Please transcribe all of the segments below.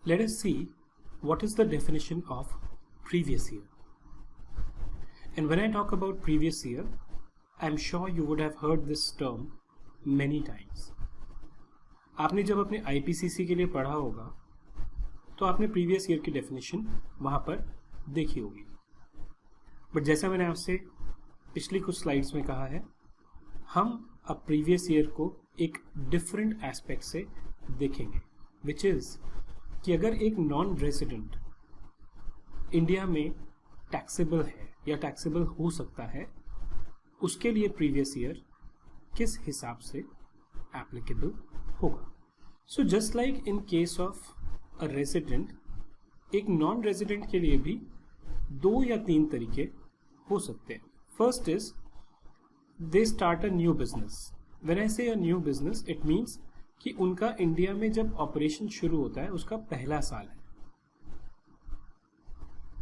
Let us see what is the definition of previous year. And when I talk about previous year, I'm sure you would have heard this term many times. आपने जब अपने IPCC के लिए पढ़ा होगा तो आपने previous year की डेफिनेशन वहाँ पर देखी होगी. बट जैसा मैंने आपसे पिछली कुछ स्लाइड्स में कहा है, हम अब प्रीवियस ईयर को एक डिफरेंट एस्पेक्ट से देखेंगे, विच इज़ कि अगर एक नॉन रेजिडेंट इंडिया में टैक्सेबल है या टैक्सेबल हो सकता है, उसके लिए प्रीवियस ईयर किस हिसाब से एप्लीकेबल होगा. So just like in case of a resident, एक नॉन रेजिडेंट के लिए भी 2 या 3 तरीके हो सकते हैं. First is they start a new business. When I say a new business, it means कि उनका इंडिया में जब ऑपरेशन शुरू होता है उसका पहला साल है.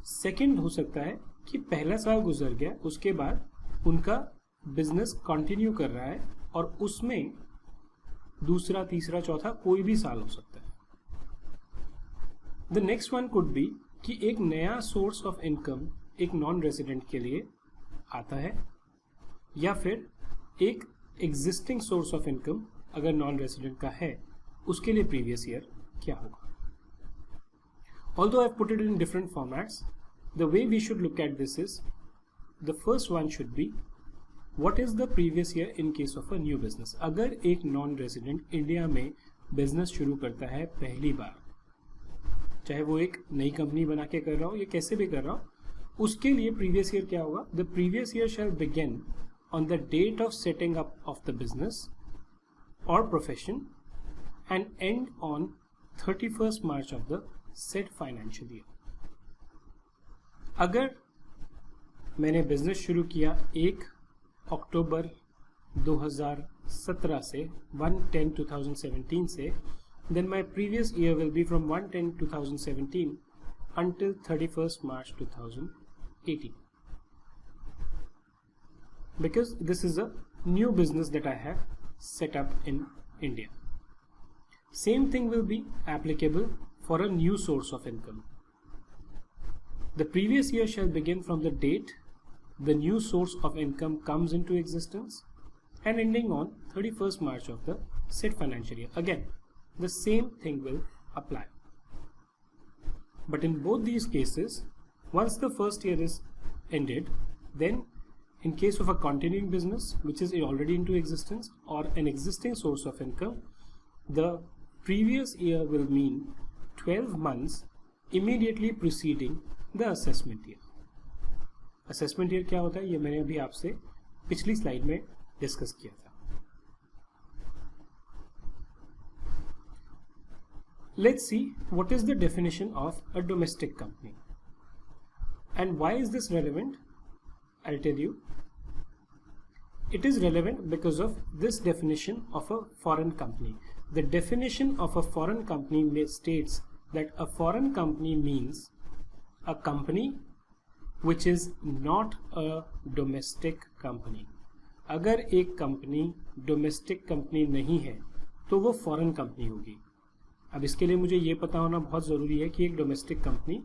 सेकंड हो सकता है कि पहला साल गुजर गया, उसके बाद उनका बिजनेस कंटिन्यू कर रहा है और उसमें दूसरा, तीसरा, चौथा कोई भी साल हो सकता है. The next one could be कि एक नया सोर्स ऑफ इनकम एक नॉन रेजिडेंट के लिए आता है, या फिर एक एग्जिस्टिंग सोर्स ऑफ इनकम अगर नॉन रेजिडेंट का है उसके लिए प्रीवियस ईयर क्या होगा. Although I've put it in different formats, the way we should look at this is, the first one should be what is the previous year in case of a new business. अगर एक non resident India में business शुरू करता है पहली बार, चाहे वो एक नई कंपनी बना के कर रहा हो या कैसे भी कर रहा हो, उसके लिए प्रीवियस ईयर क्या होगा. The previous year shell begin on the date of setting up of the business or profession and end on 31st March of the said financial year. अगर मैंने बिजनेस शुरू किया 1 अक्टूबर 2017 से 1/10/2017 से, then my previous year will be from 1/10/2017 until 31st March 2018. Because this is a new business that I have set up in India. Same thing will be applicable for a new source of income. The previous year shall begin from the date the new source of income comes into existence and ending on 31st March of the said financial year. Again, the same thing will apply. But in both these cases, once the first year is ended, then in case of a continuing business which is already into existence or an existing source of income, the previous year will mean 12 months immediately preceding the assessment year. Assessment year क्या होता है, ये मैंने अभी आपसे पिछली slide में discuss किया था. Let's see what is the definition of a domestic company and why is this relevant. I'll tell you. It is relevant because of this definition of a foreign company. The definition of a foreign company states that a foreign company means a company which is not a domestic company. अगर एक company domestic company नहीं है तो वो foreign company होगी. अब इसके लिए मुझे ये पता होना बहुत ज़रूरी है कि एक डोमेस्टिक कंपनी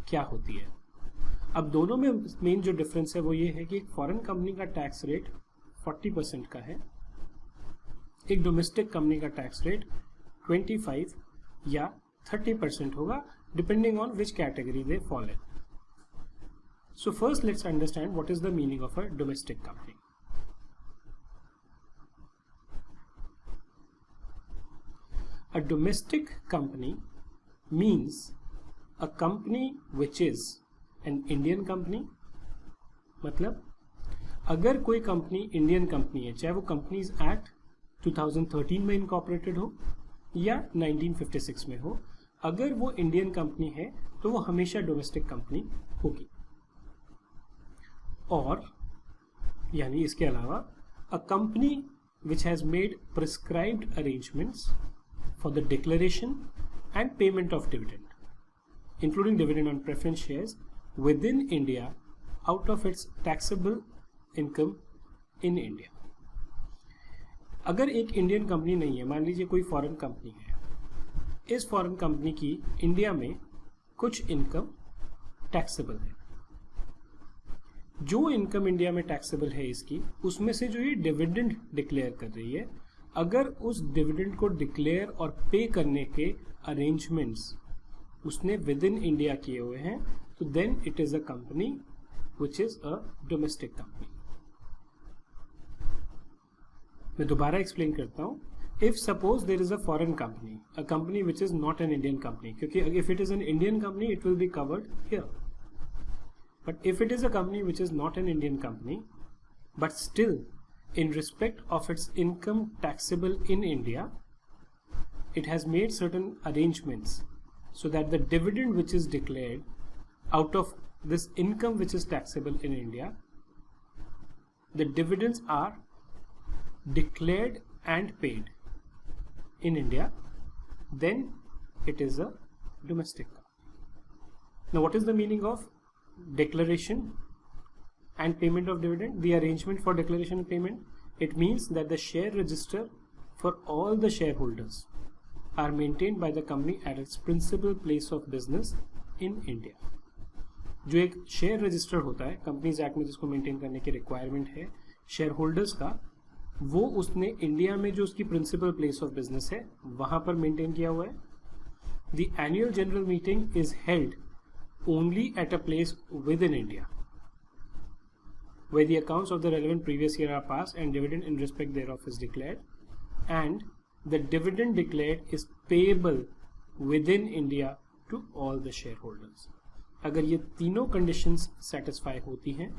क्या होती है. अब दोनों में मेन जो डिफरेंस है वो ये है कि एक फॉरेन कंपनी का टैक्स रेट 40% का है, एक डोमेस्टिक कंपनी का टैक्स रेट 25 या 30% होगा, depending on which category they fall in. So first let's understand what is the meaning of a domestic company. A domestic company means a company which is an Indian company. मतलब अगर कोई company Indian company है, चाहे वो companies act 2013 में incorporated हो या 1956 में हो, अगर वो इंडियन कंपनी है तो वो हमेशा डोमेस्टिक कंपनी होगी. और यानी इसके अलावा अ company which has made prescribed arrangements for the declaration and payment of dividend, including dividend on preference shares within India out of its taxable income in India. अगर एक इंडियन कंपनी नहीं है, मान लीजिए कोई फॉरेन कंपनी है, इस foreign company की इंडिया में कुछ इनकम टैक्सेबल है। जो इनकम इंडिया में टैक्सेबल है इसकी, उसमें से जो ये डिविडेंड डिक्लेयर कर रही है, अगर उस डिविडेंड को डिक्लेयर और पे करने के अरेंजमेंट्स उसने विद इन इंडिया किए हुए हैं, तो then it is a company which is a domestic company. मैं दोबारा एक्सप्लेन करता हूं। If suppose there is a foreign company, a company which is not an Indian company, क्योंकि if it is an Indian company, it will be covered here. But if it is a company which is not an Indian company, but still in respect of its income taxable in India, it has made certain arrangements so that the dividend which is declared out of this income which is taxable in India, the dividends are declared and paid in India, then it is a domestic company. Now, what is the meaning of declaration and payment of dividend? The arrangement for declaration and payment, it means that the share register for all the shareholders are maintained by the company at its principal place of business in India. जो एक share register होता है companies act में, जिसको maintain करने की requirement है share holders का, वो उसने इंडिया में जो उसकी प्रिंसिपल प्लेस ऑफ बिजनेस है वहां पर मेंटेन किया हुआ है। The annual general meeting is held only at a place with in India where the accounts of the relevant previous year are passed and dividend in respect thereof is declared, and the dividend declared is payable within India to all the shareholders. अगर ये तीनों conditions satisfy होती हैं,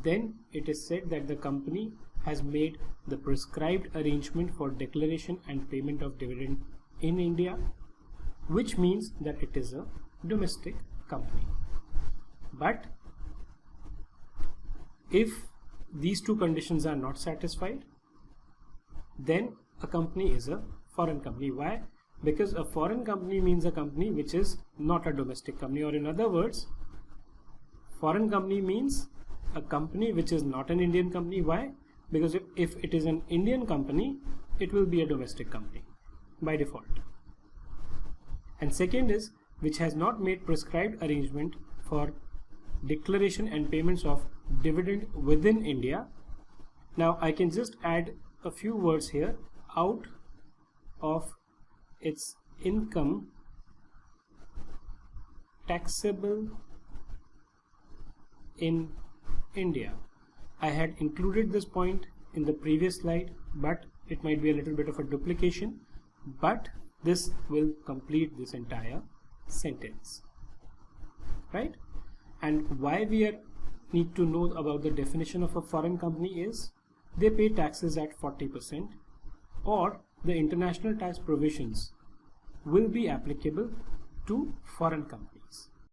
then it is said that the company has made the prescribed arrangement for declaration and payment of dividend in India, which means that it is a domestic company. But if these two conditions are not satisfied, then a company is a foreign company. Why? Because a foreign company means a company which is not a domestic company, or in other words, foreign company means a company which is not an Indian company. Why? Because if it is an Indian company, it will be a domestic company by default. And second is, which has not made prescribed arrangement for declaration and payments of dividend within India. Now I can just add a few words here. Out of its income taxable in India. I had included this point in the previous slide, but it might be a little bit of a duplication, but this will complete this entire sentence, right? And why we need to know about the definition of a foreign company is they pay taxes at 40%, or the international tax provisions will be applicable to foreign companies.